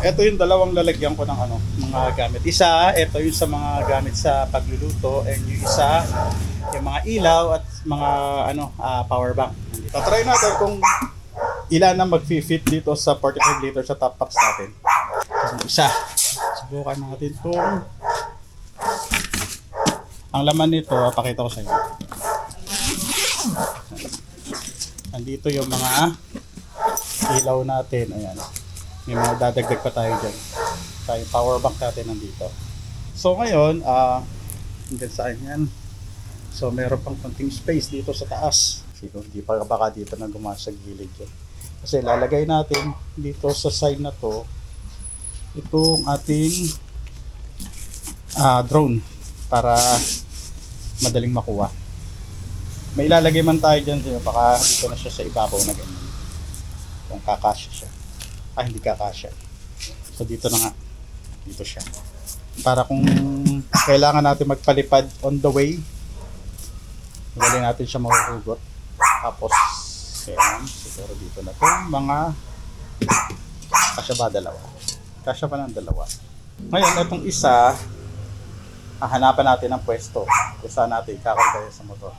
Ito yung dalawang lalagyan ko ng mga gamit. Isa, ito yung sa mga gamit sa pagluluto, and yung isa, yung mga ilaw at mga power bank. Tatry natin kung ilan ang mag-fit dito sa 45 liter sa top box natin. Yung isa, subukan natin kung ang laman nito, pakita ko sa inyo. Nandito yung mga ilaw natin. Ayan. May mga dadagdag pa tayo dyan. Yung power bank natin nandito. So ngayon, hanggang saan yan? So meron pang konting space dito sa taas. Hindi pa baka dito na gumasag gilid yan. Kasi lalagay natin dito sa side na to itong ating drone para madaling makuha. May ilalagay man tayo dyan, baka dito na siya sa ibabaw na ganyan. Kung kakasya siya. Hindi kakasya. So dito na nga. Dito siya. Para kung kailangan natin magpalipad on the way, madali natin siya mahuhugot. Tapos, ayan, siguro dito na ito. Mga kasya ba dalawa? Kasya pa ng dalawa. Ngayon, itong isa, hahanapan natin ng pwesto. Isa natin kakargaya sa motor.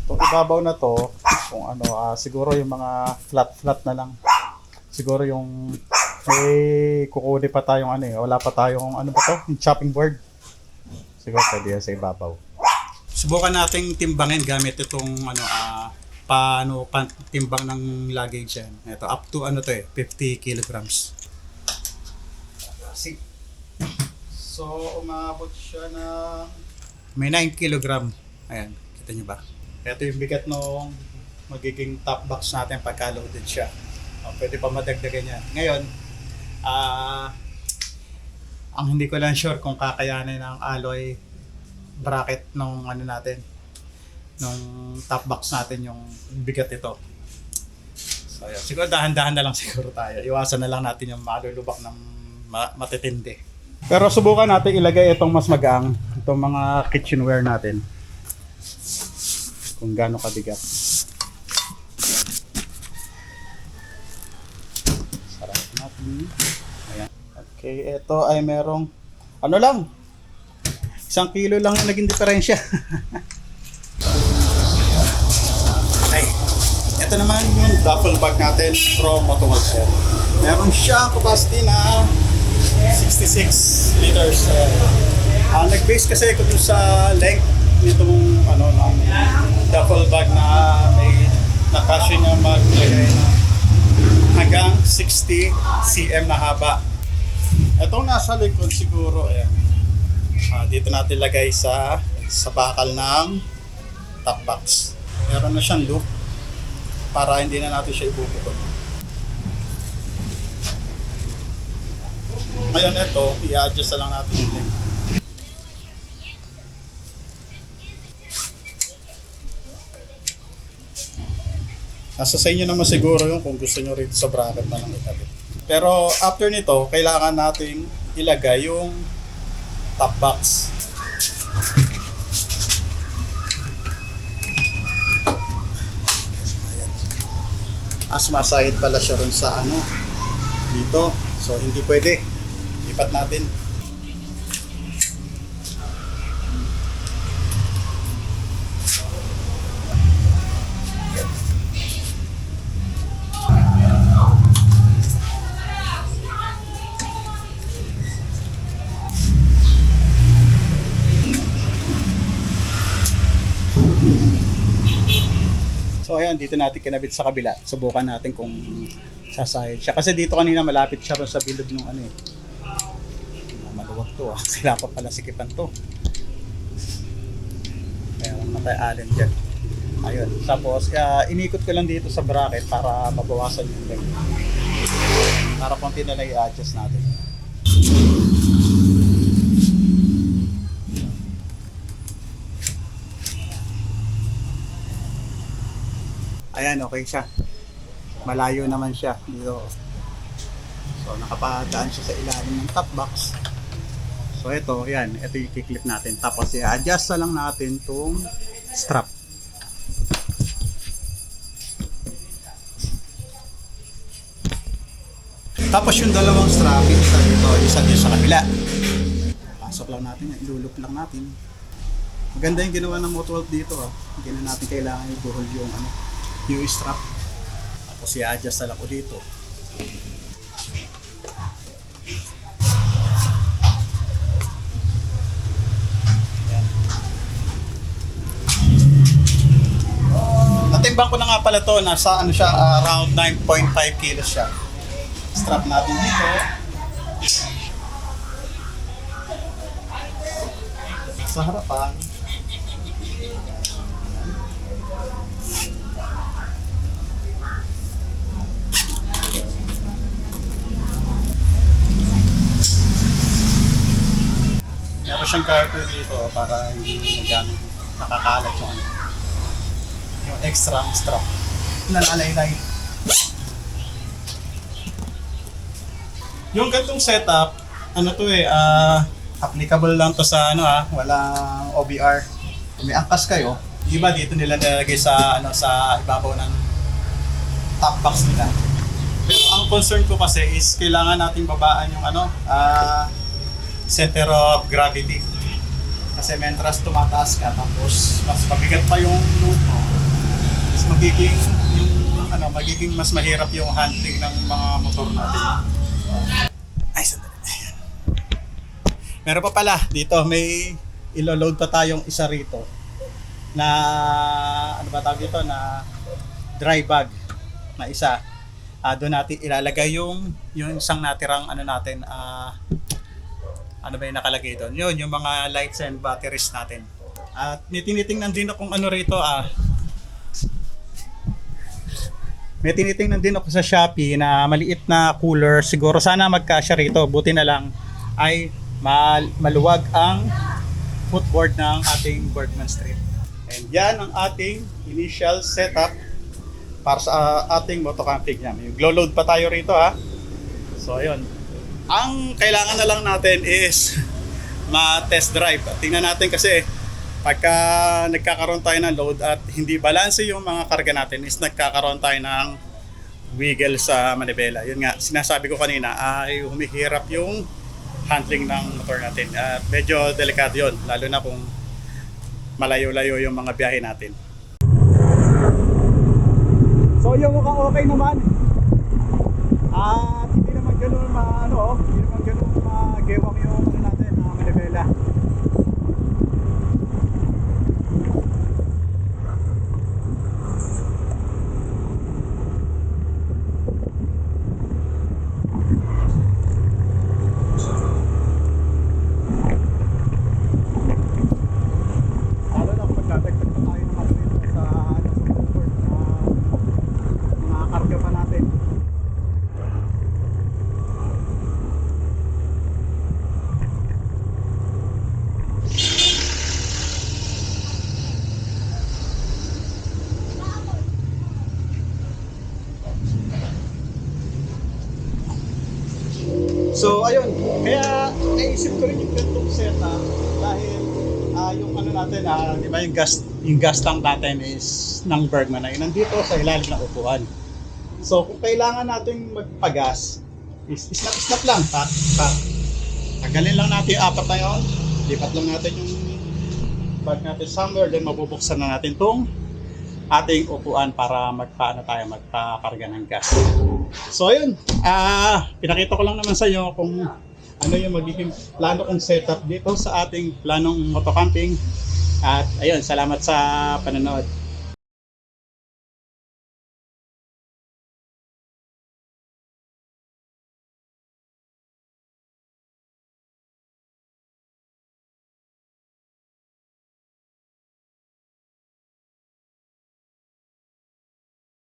Itong ibabaw na to, kung siguro yung mga flat na lang. Siguro yung may kukunin pa tayong wala pa tayong yung chopping board. Siguro pwede yan sa ibabaw. Subukan nating timbangin gamit itong timbang ng luggage yan. Ito up to 50 kilograms. So umabot siya na may 9 kilogram. Ayan, kita nyo ba? Ito yung bigat nung magiging top box natin pagka loaded siya. Pwede pa madagdagan yan. Ngayon, ang hindi ko lang sure kung kakayanin ng alloy bracket nung natin, nung top box natin yung bigat ito. So yun, siguro dahan-dahan na lang siguro tayo. Iwasan na lang natin yung malulubak ng matitindi. Pero subukan natin ilagay itong mas magaang, itong mga kitchenware natin. Kung gaano kabigat. Ayan. Okay, ito ay merong lang, 1 kilo lang yung naging diferensya. Okay, ito naman yung duffel bag natin from Motoworks. Meron siyang capacity na 66 liters. Nag-base kasi ako dun sa length nitong ng duffel bag na may nakasya niya maglagay na hanggang 60 cm na haba. Itong nasa likod siguro, ayan. Dito natin lagay sa bakal ng top box. Meron na siyang loop para hindi na natin siya ibubukod. Ngayon ito, i-adjust na lang natin yung length. Nasa sa inyo naman siguro yung kung gusto nyo rito sa bracket na lang itabit. Pero after nito, kailangan nating ilagay yung top box. Ayan. Sumasahid pala siya rin sa dito. So hindi pwede. Lipat natin. So ayan, dito natin kinabit sa kabila. Subukan natin kung sasahid siya. Kasi dito kanina malapit siya sa bilog ng maluwag to. Kailangan pa pala sikipan to. Kaya lang natay-alin dyan. Ayun. Tapos inikot ko lang dito sa bracket para mabawasan yung length. Para konti na lang i-adjust natin. Ayan, okay siya. Malayo naman siya dito. So nakapadaan siya sa ilalim ng top box. So ito, yan, ito yung i-clip natin. Tapos i-adjust na lang natin itong strap. Tapos yung dalawang strap, isa dito, isa dito sa kabila. Pasok lang natin yan, ilulup lang natin. Maganda yung ginawa ng Motorworld dito. Hindi na natin kailangan i-buhol yung, yung strap. Tapos i-adjust na lang ko dito. Ayan. Natimbang ko na nga pala to, nasa ano siya, around 9.5 kilos siya. Strap natin dito. Sa harapan. Meron siyang carter dito para hindi nagamit. Nakakalat yung extra strap. Nalalay-lay. Yung gantong setup, ano to applicable lang to sa walang OBR. Kung may angkas kayo, iba dito nila nilagay sa sa ibabaw ng top box nila. Pero ang concern ko kasi is kailangan nating babaan yung center of gravity. Kasi mentras tumataas ka tapos mas mabigat pa yung load mo. Mas magiging mas mahirap yung handling ng mga motor natin. Ay, sandali. Meron pa pala, dito may ilo-load pa tayong isa rito na, ano ba tawag dito, na dry bag na isa. Doon natin ilalagay yung isang natirang ano ba yung nakalagay doon? Yun, yung mga lights and batteries natin. At may tinitingnan din akong ano rito, may tinitingnan din ako sa Shopee na maliit na cooler. Siguro sana magkasya rito. Buti na lang ay maluwag ang footboard ng ating Bergman Street. And yan ang ating initial setup para sa ating motocamping niya. May glow load pa tayo rito So ayun. Ang kailangan na lang natin is ma-test drive. Tingnan natin kasi pagka nagkakaroon tayo ng load at hindi balanse yung mga karga natin is nagkakaroon tayo ng wiggle sa manibela. Yun nga, sinasabi ko kanina ay humihirap yung handling ng motor natin. At medyo delikado yun, lalo na kung malayo-layo yung mga biyahe natin. So yung mukhang okay naman. At hindi naman ganun magewang yung natin, manibela. So ayun, kaya naisip ko rin yung gantong setup dahil yung natin, di ba yung gas tank natin is ng Bergman ay nandito sa ilalim ng upuan. So kung kailangan natin magpagas, snap lang, tagalin lang natin yung apat na yun, lipat lang natin yung bag natin somewhere, then mabubuksan na natin tong ating upuan para magpakarga ng gas. So ayun, pinakita ko lang naman sa inyo kung ano yung magiging plano kong setup dito sa ating planong motocamping. At ayun, salamat sa panonood.